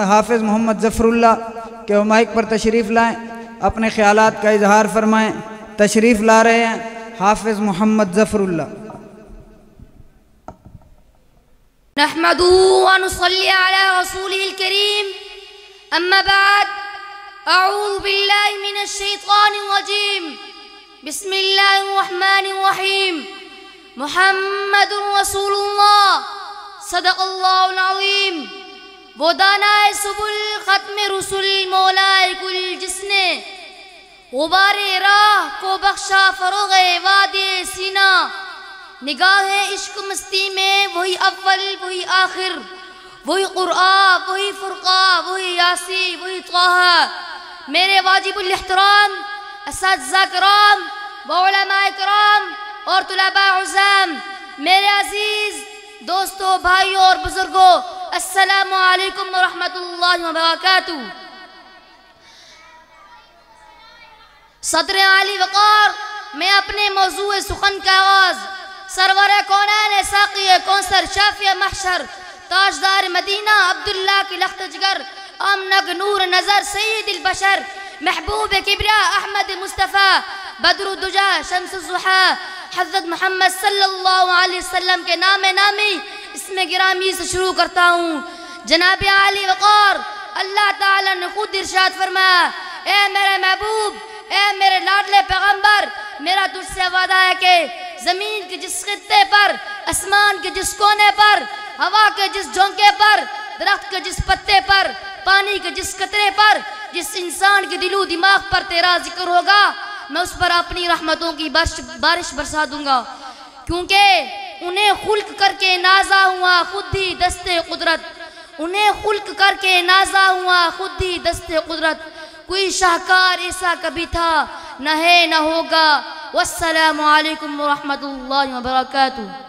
حافظ محمد ظفر اللہ کہ وہ مائک پر تشریف لائیں، اپنے خیالات کا اظہار فرمائیں۔ تشریف لا رہے ہیں حافظ محمد ظفر اللہ۔ نحمده ونصلي على رسوله الكريم، أما بعد، أعوذ بالله من الشيطان الرجيم، بسم الله الرحمن الرحيم، محمد رسول الله، صدق الله العظيم۔ وہ دانائے سبل ختم رسول مولائے کل جس نے غبار راہ کو بخشا فروغ وادی سینہ، نگاہ عشق مستی میں وہی اول وہی آخر، وہی قرآن وہی فرقہ وہی یاسی وہی طہ۔ میرے واجب الاحترام اساتذہ کرام و علماء کرام اور طلباء عزام، میرے عزیز دوستوں، بھائیوں اور بزرگوں، السلام علیکم ورحمۃ اللہ وبرکاتہ۔ صدر عالی وقار، میں اپنے موضوع سخن کا آغاز سرور کونین ساقی کونسر شافی محشر تاجدار مدینہ عبداللہ کی لخت جگر آمنگ نور نظر سید البشر محبوب کبریٰ احمد مصطفیٰ بدر الدجا شمس الضحیٰ حضرت محمد صلی اللہ علیہ وسلم کے نام نامی اسم گرامی سے شروع کرتا ہوں۔ جناب عالی وقار، اللہ تعالیٰ نے خود ارشاد فرمایا، اے میرے محبوب، اے میرے لاڈلے پیغمبر، میرا تجھ سے وعدہ ہے کہ زمین کے جس خطے پر، آسمان کے جس کونے پر، ہوا کے جس جھونکے پر، درخت کے جس پتے پر، پانی کے جس قطرے پر، جس انسان کے دل و دماغ پر تیرا ذکر ہوگا، میں اس پر اپنی رحمتوں کی بارش برسا دوں گا، کیونکہ انہیں خلق کر کے نازا ہوا خود ہی دست قدرت، انہیں خلق کر کے نازا ہوا خود ہی دست قدرت، کوئی شاہکار ایسا کبھی تھا نہ ہے نہ ہوگا۔ والسلام علیکم ورحمۃ اللہ وبرکاتہ۔